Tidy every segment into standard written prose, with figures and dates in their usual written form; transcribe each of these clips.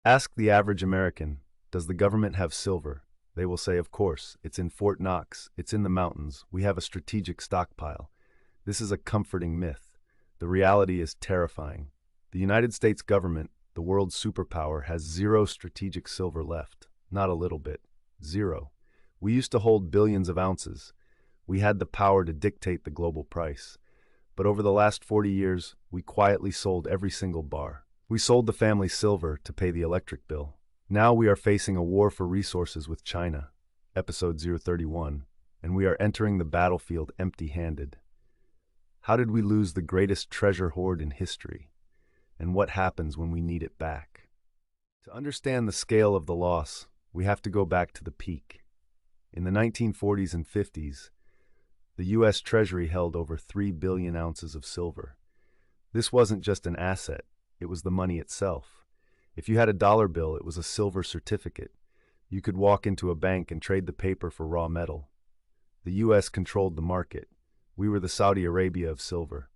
Ask the average American, does the government have silver? They will say, of course, it's in Fort Knox, it's in the mountains, we have a strategic stockpile. This is a comforting myth. The reality is terrifying. The United States government, the world's superpower, has zero strategic silver left. Not a little bit. Zero. We used to hold billions of ounces. We had the power to dictate the global price. But over the last 40 years, we quietly sold every single bar. We sold the family silver to pay the electric bill. Now we are facing a war for resources with China, episode 031, and we are entering the battlefield empty-handed. How did we lose the greatest treasure hoard in history? And what happens when we need it back? To understand the scale of the loss, we have to go back to the peak. In the 1940s and 50s, the U.S. Treasury held over 3 billion ounces of silver. This wasn't just an asset, it was the money itself. If you had a dollar bill, it was a silver certificate. You could walk into a bank and trade the paper for raw metal. The U.S. controlled the market. We were the Saudi Arabia of silver.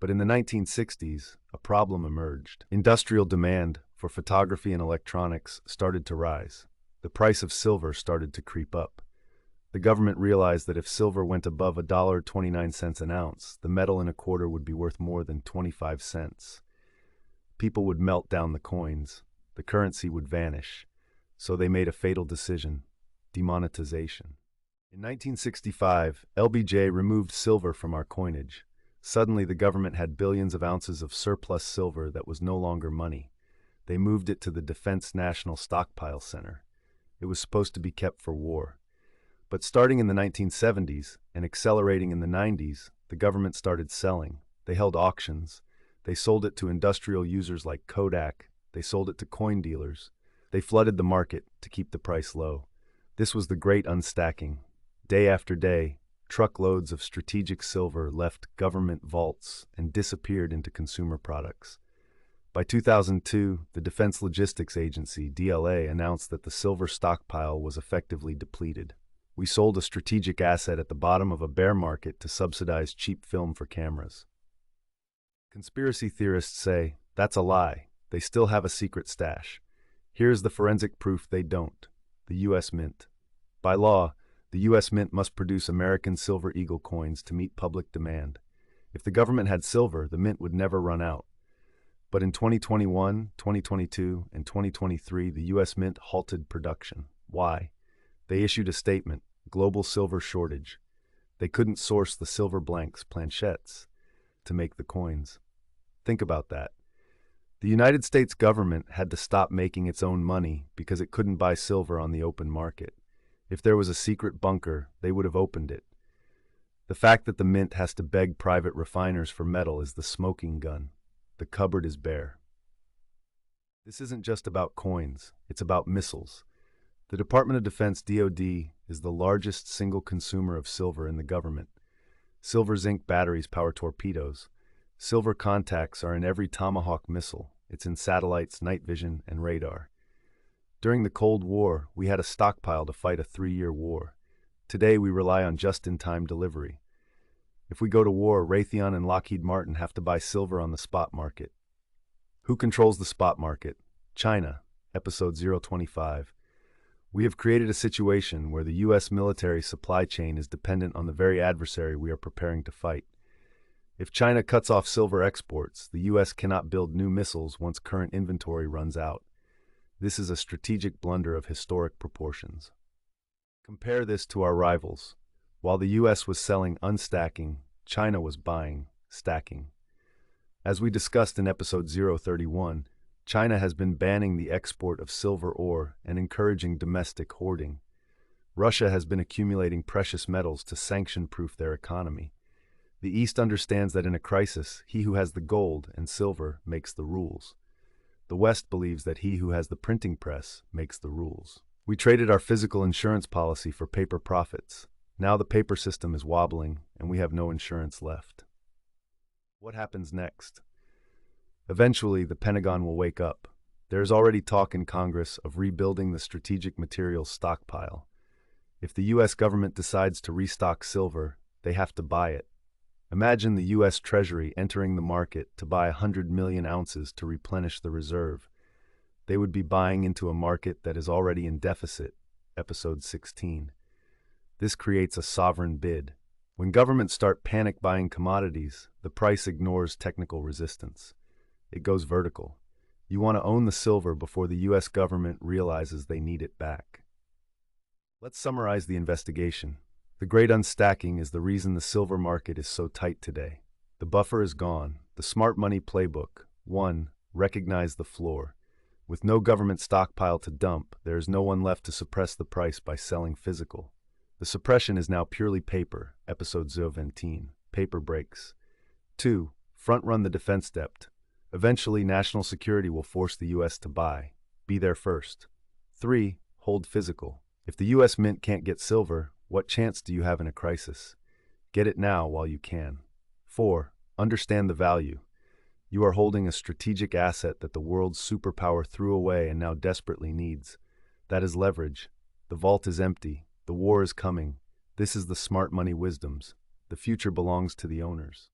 But in the 1960s, a problem emerged. Industrial demand for photography and electronics started to rise. The price of silver started to creep up. The government realized that if silver went above $1.29 an ounce, the metal in a quarter would be worth more than 25 cents. People would melt down the coins. The currency would vanish. So they made a fatal decision: demonetization. In 1965, LBJ removed silver from our coinage. Suddenly, the government had billions of ounces of surplus silver that was no longer money. They moved it to the Defense National Stockpile Center. It was supposed to be kept for war. But starting in the 1970s and accelerating in the 90s, the government started selling. They held auctions. They sold it to industrial users like Kodak. They sold it to coin dealers. They flooded the market to keep the price low. This was the Great Unstacking. Day after day, truckloads of strategic silver left government vaults and disappeared into consumer products. By 2002, the Defense Logistics Agency, DLA, announced that the silver stockpile was effectively depleted. We sold a strategic asset at the bottom of a bear market to subsidize cheap film for cameras. Conspiracy theorists say, that's a lie. They still have a secret stash. Here's the forensic proof they don't: the U.S. Mint. By law, the U.S. Mint must produce American Silver Eagle coins to meet public demand. If the government had silver, the mint would never run out. But in 2021, 2022, and 2023, the U.S. Mint halted production. Why? They issued a statement: global silver shortage. They couldn't source the silver blanks, planchettes, to make the coins. Think about that. The United States government had to stop making its own money because it couldn't buy silver on the open market. If there was a secret bunker, they would have opened it. The fact that the mint has to beg private refiners for metal is the smoking gun. The cupboard is bare. This isn't just about coins, it's about missiles. The Department of Defense, DoD, is the largest single consumer of silver in the government. Silver zinc batteries power torpedoes. Silver contacts are in every Tomahawk missile. It's in satellites, night vision, and radar. During the Cold War, we had a stockpile to fight a 3-year war. Today, we rely on just-in-time delivery. If we go to war, Raytheon and Lockheed Martin have to buy silver on the spot market. Who controls the spot market? China, episode 025. We have created a situation where the U.S. military supply chain is dependent on the very adversary we are preparing to fight. If China cuts off silver exports, the U.S. cannot build new missiles once current inventory runs out. This is a strategic blunder of historic proportions. Compare this to our rivals. While the U.S. was selling unstacking, China was buying stacking. As we discussed in episode 031, China has been banning the export of silver ore and encouraging domestic hoarding. Russia has been accumulating precious metals to sanction-proof their economy. The East understands that in a crisis, he who has the gold and silver makes the rules. The West believes that he who has the printing press makes the rules. We traded our physical insurance policy for paper profits. Now the paper system is wobbling, and we have no insurance left. What happens next? Eventually, the Pentagon will wake up. There is already talk in Congress of rebuilding the strategic materials stockpile. If the U.S. government decides to restock silver, they have to buy it. Imagine the U.S. Treasury entering the market to buy 100 million ounces to replenish the reserve. They would be buying into a market that is already in deficit. Episode 16. This creates a sovereign bid. When governments start panic buying commodities, the price ignores technical resistance. It goes vertical. You want to own the silver before the U.S. government realizes they need it back. Let's summarize the investigation. The Great Unstacking is the reason the silver market is so tight today. The buffer is gone. The smart money playbook. 1. Recognize the floor. With no government stockpile to dump, there is no one left to suppress the price by selling physical. The suppression is now purely paper. Episode 17. Paper breaks. 2. Front-run the defense debt. Eventually, national security will force the U.S. to buy. Be there first. 3. Hold physical. If the U.S. Mint can't get silver, what chance do you have in a crisis? Get it now while you can. 4. Understand the value. You are holding a strategic asset that the world's superpower threw away and now desperately needs. That is leverage. The vault is empty. The war is coming. This is the smart money wisdoms. The future belongs to the owners.